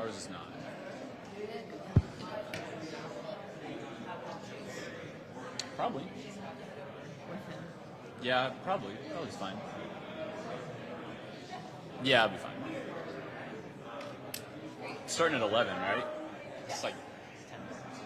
Ours is not. Probably. Yeah, probably. Probably's fine. Yeah, I'll be fine. Starting at 11, right? It's like 10 minutes.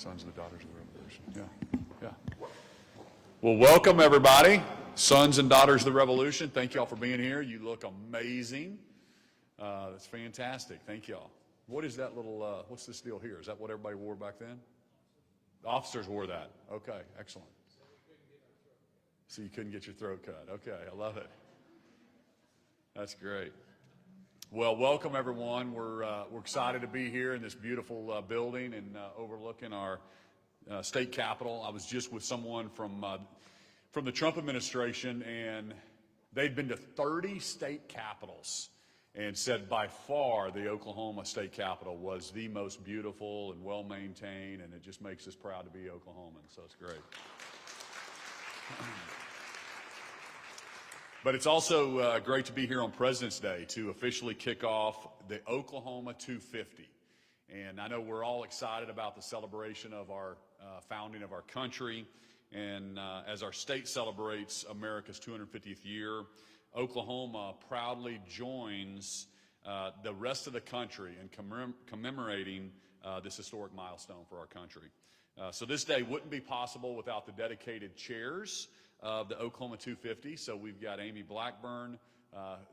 Sons and Daughters of the Revolution. Yeah. Well, welcome everybody, Sons and Daughters of the Revolution. Thank y'all for being here. You look amazing. That's fantastic. Thank y'all. What is that little, what's this deal here? Is that what everybody wore back then? The officers wore that. Okay, excellent. So you couldn't get your throat cut. Okay, I love it. That's great. Well, welcome everyone. We're excited to be here in this beautiful building and overlooking our state capitol. I was just with someone from the Trump administration, and they'd been to 30 state capitals and said by far the Oklahoma state capitol was the most beautiful and well-maintained, and it just makes us proud to be Oklahoman, so it's great. But it's also great to be here on President's Day to officially kick off the Oklahoma 250. And I know we're all excited about the celebration of our founding of our country. And as our state celebrates America's 250th year, Oklahoma proudly joins the rest of the country in commemorating this historic milestone for our country. So this day wouldn't be possible without the dedicated chairs of the Oklahoma 250. So we've got Amy Blackburn.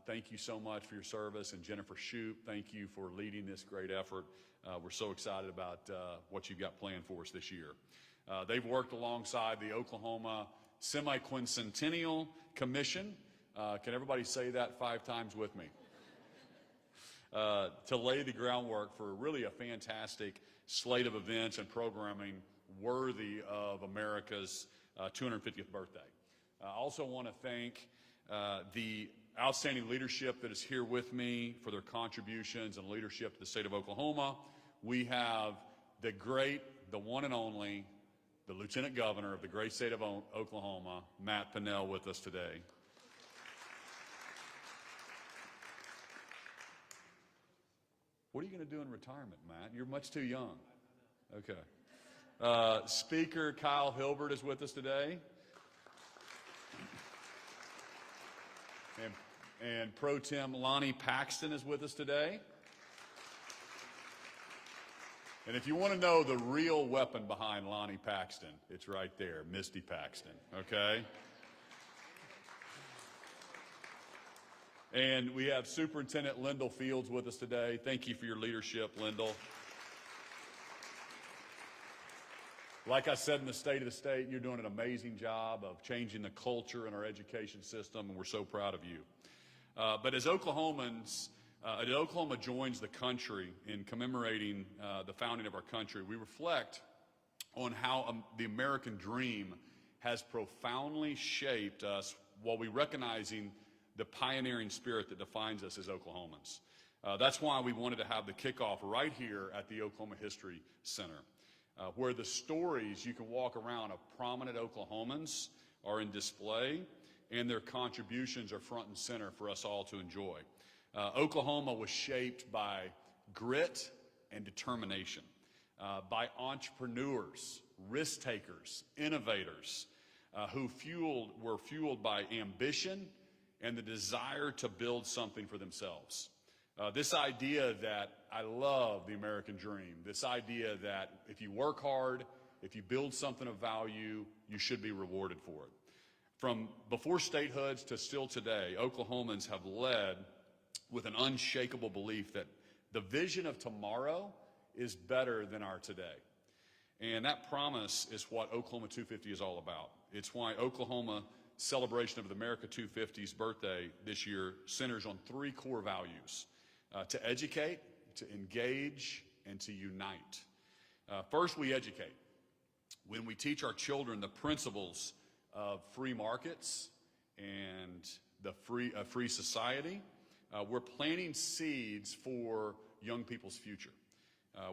Thank you so much for your service. And Jennifer Shoup, thank you for leading this great effort. We're so excited about what you've got planned for us this year. They've worked alongside the Oklahoma Semi-Quincentennial Commission. Can everybody say that 5 times with me? To lay the groundwork for really a fantastic slate of events and programming worthy of America's 250th birthday. I also want to thank the outstanding leadership that is here with me for their contributions and leadership to the state of Oklahoma. We have the great, the one and only, the Lieutenant Governor of the great state of Oklahoma, Matt Pinnell, with us today. What are you going to do in retirement, Matt? You're much too young. Okay. Speaker Kyle Hilbert is with us today. And Pro Tem Lonnie Paxton is with us today. And if you want to know the real weapon behind Lonnie Paxton, it's right there, Misty Paxton, okay? And we have Superintendent Lyndall Fields with us today. Thank you for your leadership, Lyndall. Like I said in the State of the State, you're doing an amazing job of changing the culture in our education system, and we're so proud of you. But as Oklahomans, as Oklahoma joins the country in commemorating the founding of our country, we reflect on how the American dream has profoundly shaped us while we recognizing the pioneering spirit that defines us as Oklahomans. That's why we wanted to have the kickoff right here at the Oklahoma History Center, where the stories you can walk around of prominent Oklahomans are in display, and their contributions are front and center for us all to enjoy. Oklahoma was shaped by grit and determination, by entrepreneurs, risk takers, innovators, who were fueled by ambition and the desire to build something for themselves. This idea that I love the American dream, this idea that if you work hard, if you build something of value, you should be rewarded for it. From before statehoods to still today, Oklahomans have led with an unshakable belief that the vision of tomorrow is better than our today. And that promise is what Oklahoma 250 is all about. It's why Oklahoma celebration of the America 250's birthday this year centers on 3 core values: to educate, to engage, and to unite. First, we educate. When we teach our children the principles of free markets and the free society, we're planting seeds for young people's future.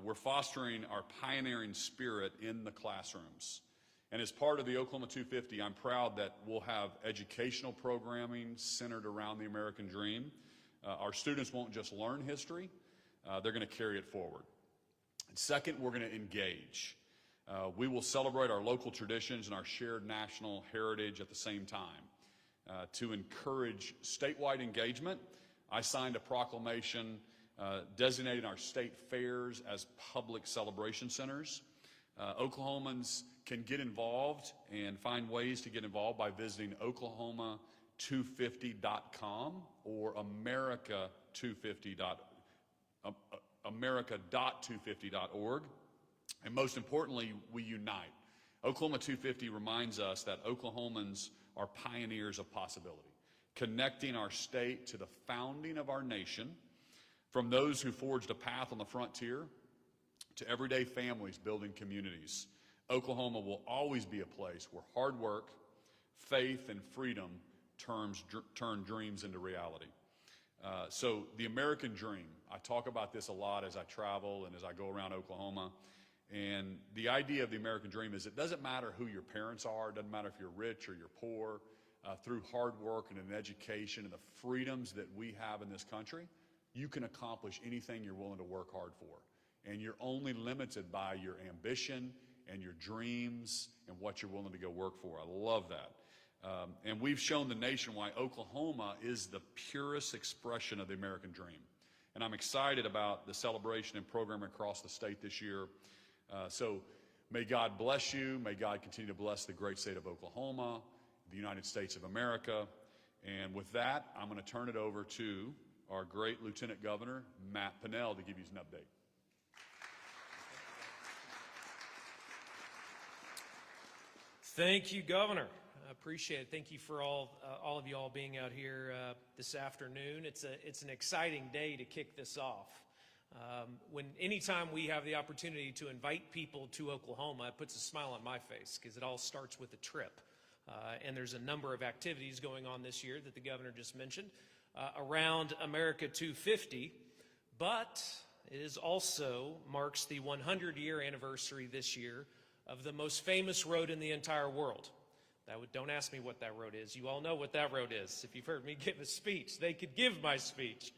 We're fostering our pioneering spirit in the classrooms. And as part of the Oklahoma 250, I'm proud that we'll have educational programming centered around the American dream. Our students won't just learn history, they're going to carry it forward. And second, we're going to engage. We will celebrate our local traditions and our shared national heritage at the same time. To encourage statewide engagement, I signed a proclamation designating our state fairs as public celebration centers. Oklahomans can get involved and find ways to get involved by visiting Oklahoma250.com or America.250.org. And most importantly, we unite. Oklahoma 250 reminds us that Oklahomans are pioneers of possibility, connecting our state to the founding of our nation, from those who forged a path on the frontier to everyday families building communities. Oklahoma will always be a place where hard work, faith, and freedom turn dreams into reality. So the American dream, I talk about this a lot as I travel and as I go around Oklahoma. And the idea of the American dream is it doesn't matter who your parents are, it doesn't matter if you're rich or you're poor, through hard work and an education and the freedoms that we have in this country, you can accomplish anything you're willing to work hard for. And you're only limited by your ambition and your dreams and what you're willing to go work for. I love that. And we've shown the nation why Oklahoma is the purest expression of the American dream. And I'm excited about the celebration and program across the state this year. So may God bless you. May God continue to bless the great state of Oklahoma, the United States of America. And with that, I'm going to turn it over to our great Lieutenant Governor, Matt Pinnell, to give you an update. Thank you, Governor. I appreciate it. Thank you for all of you all being out here this afternoon. It's an exciting day to kick this off. Anytime we have the opportunity to invite people to Oklahoma, it puts a smile on my face because it all starts with a trip. And there's a number of activities going on this year that the governor just mentioned around America 250, but it also marks the 100-year anniversary this year of the most famous road in the entire world. Don't ask me what that road is. You all know what that road is. If you've heard me give a speech, they could give my speech.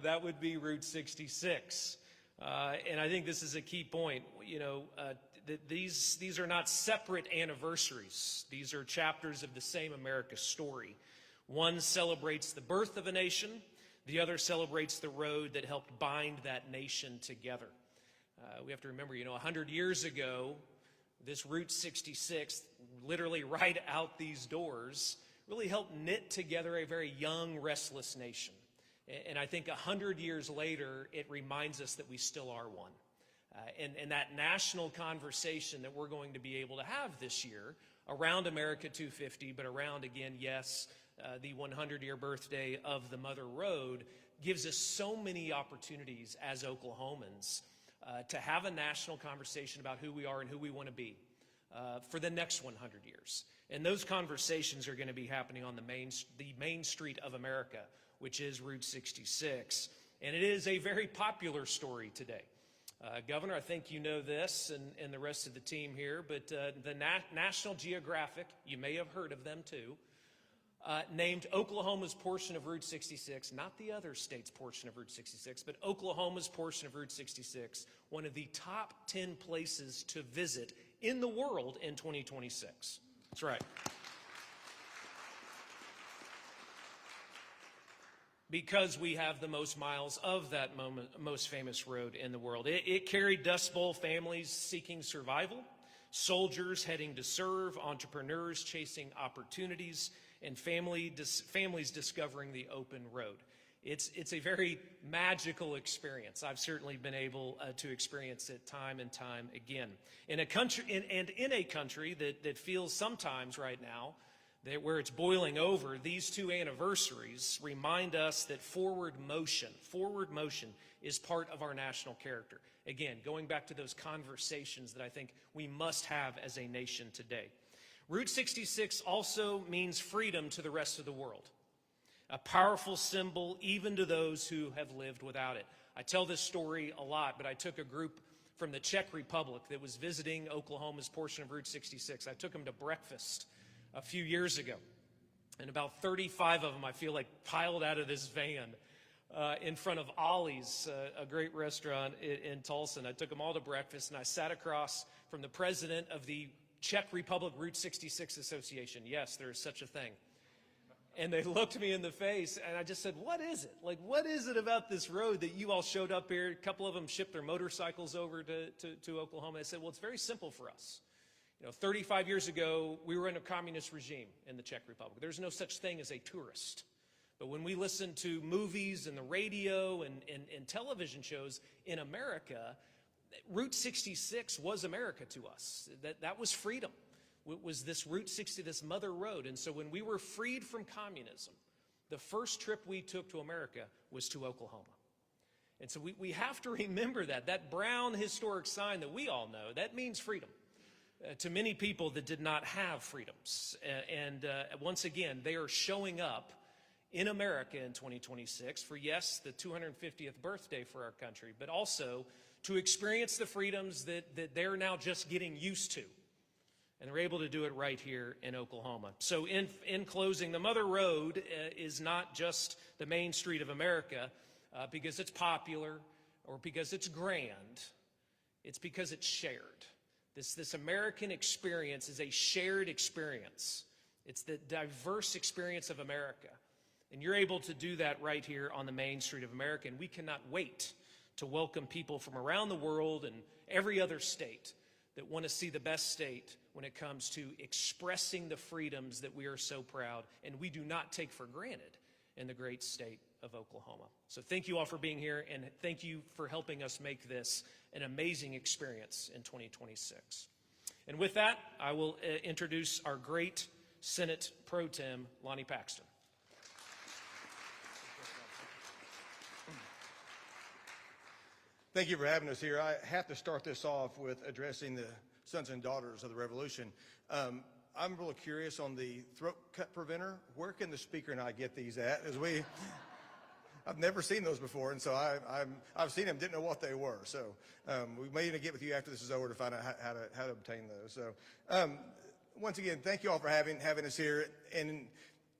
That would be Route 66. And I think this is a key point. You know, these are not separate anniversaries. These are chapters of the same America story. One celebrates the birth of a nation. The other celebrates the road that helped bind that nation together. We have to remember, 100 years ago, this Route 66, literally right out these doors, really helped knit together a very young, restless nation. And I think 100 years later, it reminds us that we still are one. And that national conversation that we're going to be able to have this year around America 250, but around, again, yes, the 100-year birthday of the Mother Road, gives us so many opportunities as Oklahomans to have a national conversation about who we are and who we want to be for the next 100 years. And those conversations are going to be happening on the main street of America, which is Route 66. And it is a very popular story today. Governor, I think you know this and the rest of the team here, but the National Geographic, you may have heard of them too, named Oklahoma's portion of Route 66, not the other state's portion of Route 66, but Oklahoma's portion of Route 66, one of the top 10 places to visit in the world in 2026. That's right. Because we have the most miles of that most famous road in the world. It carried Dust Bowl families seeking survival, soldiers heading to serve, entrepreneurs chasing opportunities, and families discovering the open road. It's a very magical experience. I've certainly been able to experience it time and time again. In a country that feels sometimes right now where it's boiling over, these two anniversaries remind us that forward motion is part of our national character. Again, going back to those conversations that I think we must have as a nation today. Route 66 also means freedom to the rest of the world, a powerful symbol even to those who have lived without it. I tell this story a lot, but I took a group from the Czech Republic that was visiting Oklahoma's portion of Route 66. I took them to breakfast a few years ago, and about 35 of them, I feel like, piled out of this van in front of Ollie's, a great restaurant in Tulsa. And I took them all to breakfast, and I sat across from the president of the Czech Republic Route 66 Association. Yes, there is such a thing. And they looked me in the face, and I just said, what is it? Like, what is it about this road that you all showed up here? A couple of them shipped their motorcycles over to Oklahoma. I said, well, it's very simple for us. 35 years ago, we were in a communist regime in the Czech Republic. There's no such thing as a tourist. But when we listened to movies and the radio and television shows in America, Route 66 was America to us. That was freedom. It was this Route 60, this mother road. And so when we were freed from communism, the first trip we took to America was to Oklahoma. And so we have to remember that brown historic sign that we all know, that means freedom to many people that did not have freedoms. And once again, they are showing up in America in 2026 for, yes, the 250th birthday for our country, but also to experience the freedoms that they're now just getting used to. And they're able to do it right here in Oklahoma. So in closing, the Mother Road is not just the main street of America because it's popular or because it's grand. It's because it's shared. This American experience is a shared experience. It's the diverse experience of America. And you're able to do that right here on the main street of America. And we cannot wait to welcome people from around the world and every other state that want to see the best state when it comes to expressing the freedoms that we are so proud and we do not take for granted in the great state of Oklahoma. So thank you all for being here, and thank you for helping us make this an amazing experience in 2026. And with that, I will introduce our great Senate Pro Tem, Lonnie Paxton. Thank you for having us here. I have to start this off with addressing the sons and daughters of the revolution. I'm really curious on the throat cut preventer. Where can the speaker and I get these at? I've never seen those before, and so I've seen them, didn't know what they were. So we may even get with you after this is over to find out how to obtain those. So once again, thank you all for having us here. And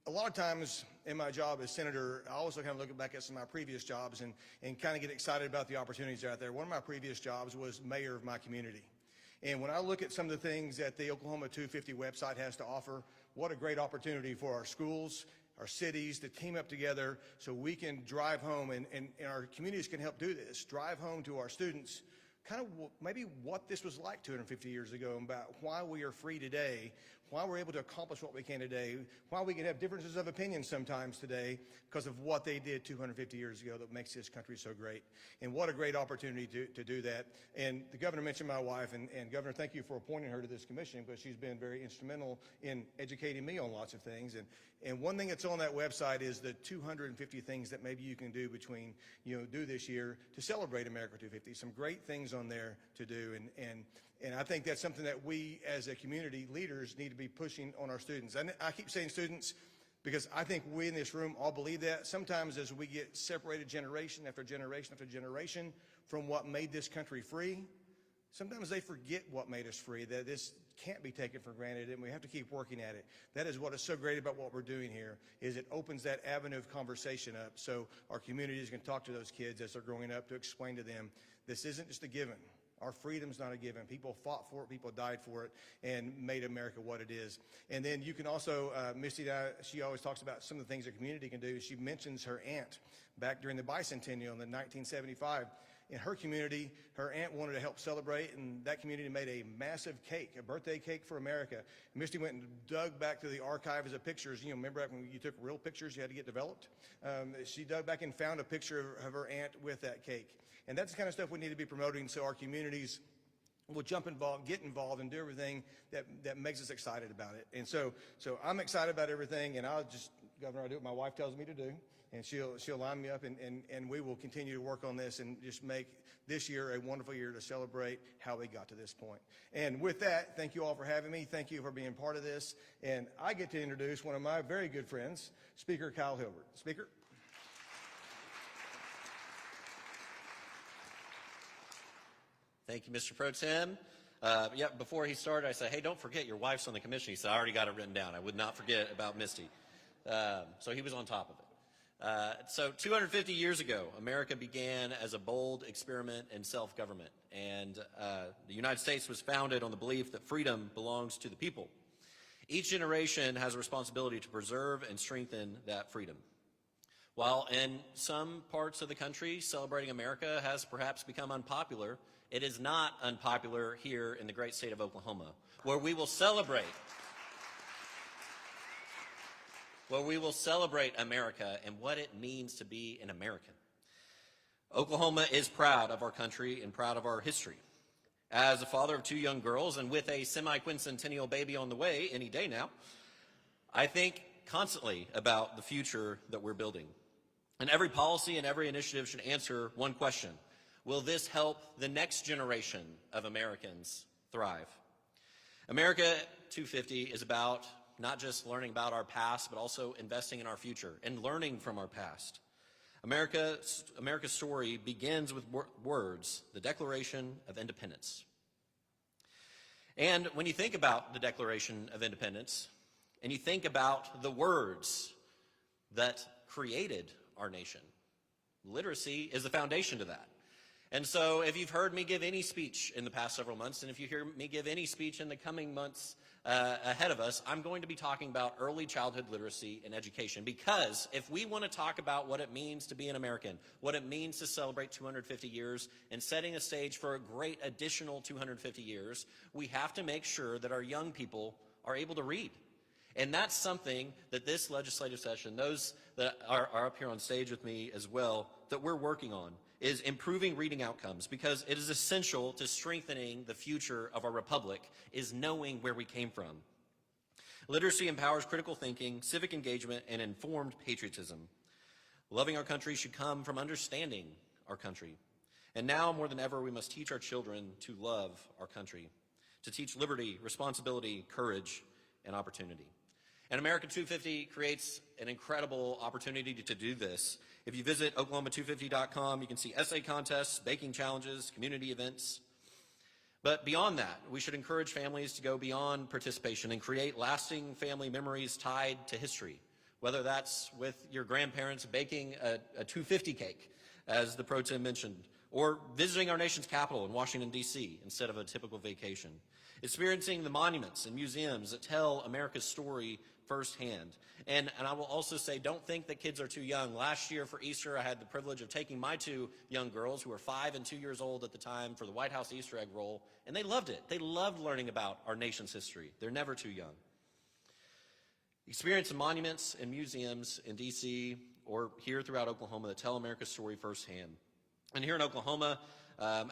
a lot of times in my job as senator, I also kind of look back at some of my previous jobs and kind of get excited about the opportunities out there. One of my previous jobs was mayor of my community. And when I look at some of the things that the Oklahoma 250 website has to offer, what a great opportunity for our schools, our cities to team up together so we can drive home and our communities can help do this, drive home to our students kind of maybe what this was like 250 years ago and about why we are free today, why we're able to accomplish what we can today, why we can have differences of opinion sometimes today because of what they did 250 years ago that makes this country so great. And what a great opportunity to do that. And the governor mentioned my wife, and Governor, thank you for appointing her to this commission because she's been very instrumental in educating me on lots of things. And one thing that's on that website is the 250 things that maybe you can do between, do this year to celebrate America 250. Some great things on there to do. And I think that's something that we as a community leaders need to be pushing on our students. And I keep saying students because I think we in this room all believe that. Sometimes as we get separated generation after generation after generation from what made this country free, sometimes they forget what made us free, that this can't be taken for granted, and we have to keep working at it. That is what is so great about what we're doing here, is it opens that avenue of conversation up so our communities can talk to those kids as they're growing up to explain to them, this isn't just a given. Our freedom's not a given. People fought for it, people died for it, and made America what it is. And then you can also, Misty, she always talks about some of the things the community can do. She mentions her aunt back during the bicentennial in 1975. In her community, her aunt wanted to help celebrate, and that community made a massive cake, a birthday cake for America. Misty went and dug back to the archives of pictures. Remember back when you took real pictures, you had to get developed? She dug back and found a picture of her aunt with that cake. And that's the kind of stuff we need to be promoting so our communities will get involved, and do everything that makes us excited about it. And so I'm excited about everything, and Governor, I do what my wife tells me to do. And she'll line me up, and we will continue to work on this and just make this year a wonderful year to celebrate how we got to this point. And with that, thank you all for having me. Thank you for being part of this. And I get to introduce one of my very good friends, Speaker Kyle Hilbert. Speaker. Thank you, Mr. Pro Tem. Before he started, I said, hey, don't forget your wife's on the commission. He said, I already got it written down. I would not forget about Misty. So he was on top of it. So 250 years ago, America began as a bold experiment in self-government, and the United States was founded on the belief that freedom belongs to the people. Each generation has a responsibility to preserve and strengthen that freedom. While in some parts of the country, celebrating America has perhaps become unpopular, it is not unpopular here in the great state of Oklahoma, where we will celebrate America and what it means to be an American. Oklahoma is proud of our country and proud of our history. As a father of 2 young girls and with a semi-quincentennial baby on the way any day now, I think constantly about the future that we're building. And every policy and every initiative should answer one question: will this help the next generation of Americans thrive? America 250 is about not just learning about our past, but also investing in our future and learning from our past. America's story begins with words, the Declaration of Independence. And when you think about the Declaration of Independence, and you think about the words that created our nation, literacy is the foundation to that. And so if you've heard me give any speech in the past several months, and if you hear me give any speech in the coming months ahead of us, I'm going to be talking about early childhood literacy and education. Because if we want to talk about what it means to be an American, what it means to celebrate 250 years, and setting a stage for a great additional 250 years, we have to make sure that our young people are able to read. And that's something that this legislative session, those that are up here on stage with me as well, that we're working on, is improving reading outcomes, because it is essential to strengthening the future of our republic, is knowing where we came from. Literacy empowers critical thinking, civic engagement, and informed patriotism. Loving our country should come from understanding our country. And now more than ever, we must teach our children to love our country, to teach liberty, responsibility, courage, and opportunity. And America 250 creates an incredible opportunity to do this. If you visit Oklahoma250.com, you can see essay contests, baking challenges, community events. But beyond that, we should encourage families to go beyond participation and create lasting family memories tied to history, whether that's with your grandparents baking a 250 cake, as the Pro Tem mentioned, or visiting our nation's capital in Washington, D.C., instead of a typical vacation. Experiencing the monuments and museums that tell America's story firsthand. And I will also say, don't think that kids are too young. Last year for Easter, I had the privilege of taking my 2 young girls, who were 5 and 2 years old at the time, for the White House Easter egg roll, and they loved it. They loved learning about our nation's history. They're never too young. Experience the monuments and museums in D.C. or here throughout Oklahoma that tell America's story firsthand. And here in Oklahoma,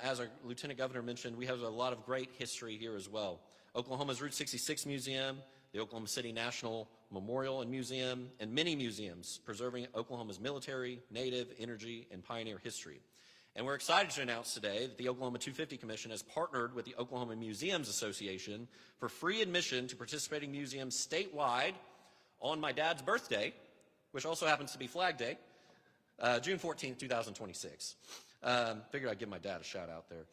as our Lieutenant Governor mentioned, we have a lot of great history here as well. Oklahoma's Route 66 Museum, the Oklahoma City National Memorial and Museum, and many museums preserving Oklahoma's military, native, energy, and pioneer history. And we're excited to announce today that the Oklahoma 250 Commission has partnered with the Oklahoma Museums Association for free admission to participating museums statewide on my dad's birthday, which also happens to be Flag Day, June 14th, 2026. Figured I'd give my dad a shout out there.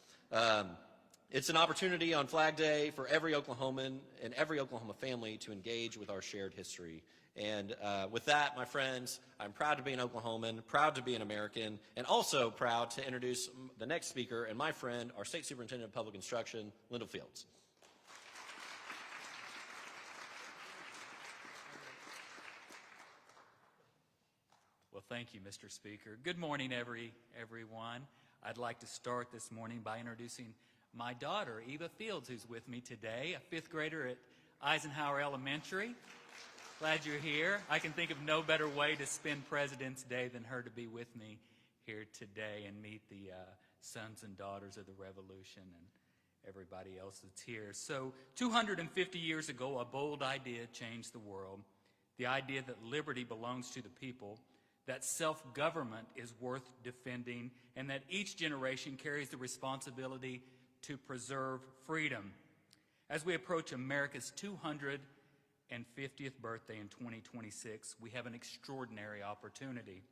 It's an opportunity on Flag Day for every Oklahoman and every Oklahoma family to engage with our shared history. And with that, my friends, I'm proud to be an Oklahoman, proud to be an American, and also proud to introduce the next speaker and my friend, our State Superintendent of Public Instruction, Lyndall Fields. Well, thank you, Mr. Speaker. Good morning, everyone. I'd like to start this morning by introducing my daughter, Eva Fields, who's with me today, a 5th grader at Eisenhower Elementary. Glad you're here. I can think of no better way to spend President's Day than her to be with me here today and meet the sons and daughters of the Revolution and everybody else that's here. So 250 years ago, a bold idea changed the world. The idea that liberty belongs to the people, that self-government is worth defending, and that each generation carries the responsibility to preserve freedom. As we approach America's 250th birthday in 2026, we have an extraordinary opportunity,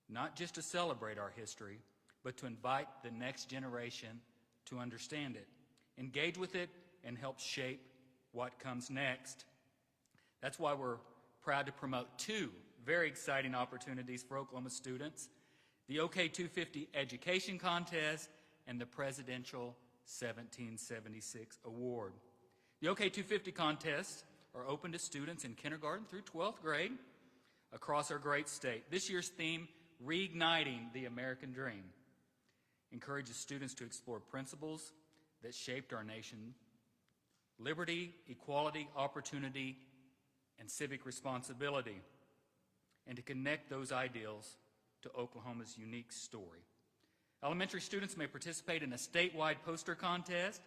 not just to celebrate our history, but to invite the next generation to understand it, engage with it, and help shape what comes next. That's why we're proud to promote 2 very exciting opportunities for Oklahoma students: the OK250 Education Contest and the Presidential 1776 Award. The OK250 contests are open to students in kindergarten through 12th grade across our great state. This year's theme, Reigniting the American Dream, encourages students to explore principles that shaped our nation: liberty, equality, opportunity, and civic responsibility, and to connect those ideals to Oklahoma's unique story. Elementary students may participate in a statewide poster contest.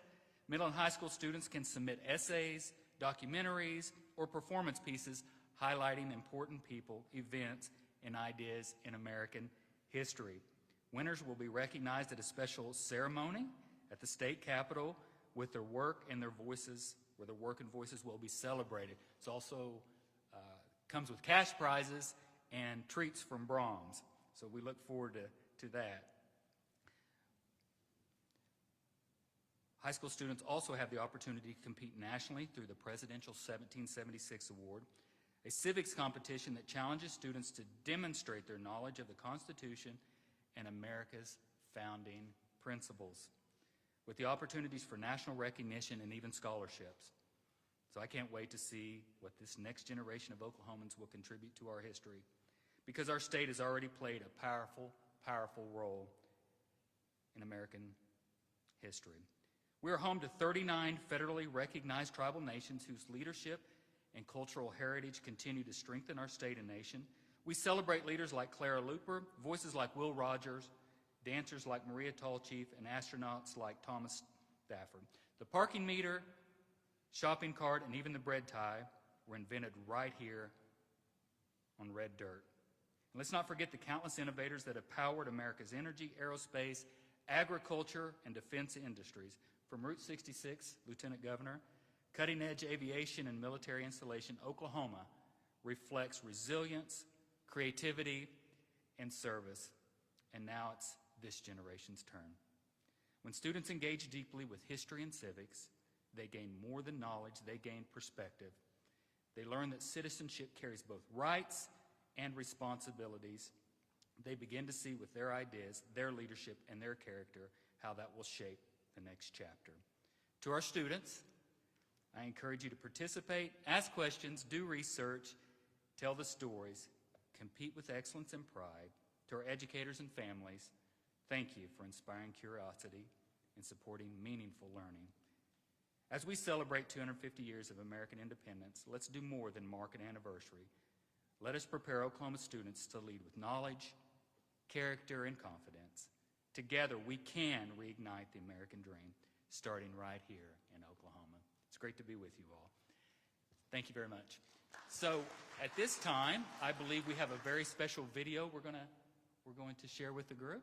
Middle and high school students can submit essays, documentaries, or performance pieces highlighting important people, events, and ideas in American history. Winners will be recognized at a special ceremony at the state capitol with their work and their voices, where their work and voices will be celebrated. It also comes with cash prizes and treats from Brahms. So we look forward to that. High school students also have the opportunity to compete nationally through the Presidential 1776 Award, a civics competition that challenges students to demonstrate their knowledge of the Constitution and America's founding principles, with the opportunities for national recognition and even scholarships. So I can't wait to see what this next generation of Oklahomans will contribute to our history, because our state has already played a powerful, powerful role in American history. We are home to 39 federally recognized tribal nations whose leadership and cultural heritage continue to strengthen our state and nation. We celebrate leaders like Clara Luper, voices like Will Rogers, dancers like Maria Tallchief, and astronauts like Thomas Stafford. The parking meter, shopping cart, and even the bread tie were invented right here on red dirt. And let's not forget the countless innovators that have powered America's energy, aerospace, agriculture, and defense industries. From Route 66, Lieutenant Governor, cutting-edge aviation and military installation, Oklahoma reflects resilience, creativity, and service. And now it's this generation's turn. When students engage deeply with history and civics, they gain more than knowledge, they gain perspective. They learn that citizenship carries both rights and responsibilities. They begin to see with their ideas, their leadership, and their character how that will shape the next chapter. To our students, I encourage you to participate, ask questions, do research, tell the stories, compete with excellence and pride. To our educators and families, thank you for inspiring curiosity and supporting meaningful learning. As we celebrate 250 years of American independence, let's do more than mark an anniversary. Let us prepare Oklahoma students to lead with knowledge, character, and confidence. Together, we can reignite the American dream, starting right here in Oklahoma. It's great to be with you all. Thank you very much. So at this time, I believe we have a very special video we're going to share with the group.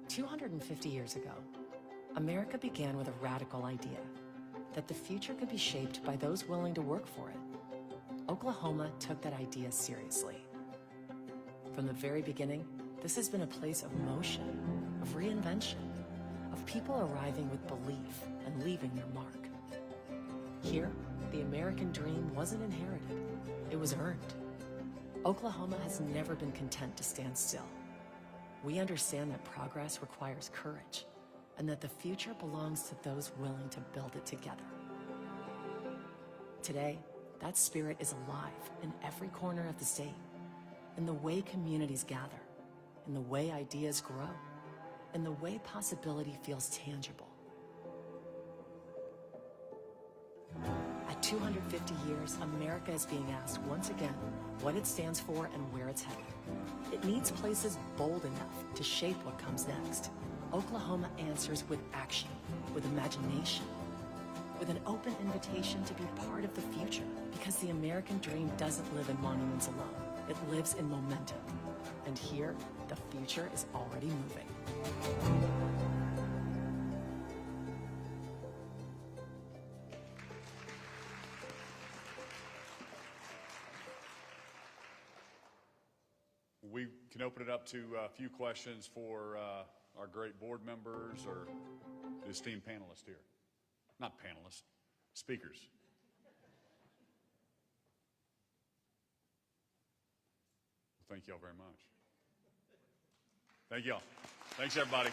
"250 years ago, America began with a radical idea that the future could be shaped by those willing to work for it. Oklahoma took that idea seriously. From the very beginning, this has been a place of motion, of reinvention, of people arriving with belief and leaving their mark. Here, the American dream wasn't inherited, it was earned. Oklahoma has never been content to stand still. We understand that progress requires courage, and that the future belongs to those willing to build it together. Today, that spirit is alive in every corner of the state, in the way communities gather, in the way ideas grow, in the way possibility feels tangible. At 250 years, America is being asked once again what it stands for and where it's headed. It needs places bold enough to shape what comes next. Oklahoma answers with action, with imagination, with an open invitation to be part of the future, because the American dream doesn't live in monuments alone. It lives in momentum. And here, the future is already moving. We can open it up to a few questions for our great board members or the esteemed panelists here. Not panelists, speakers. Thank y'all very much. Thank y'all. Thanks, everybody.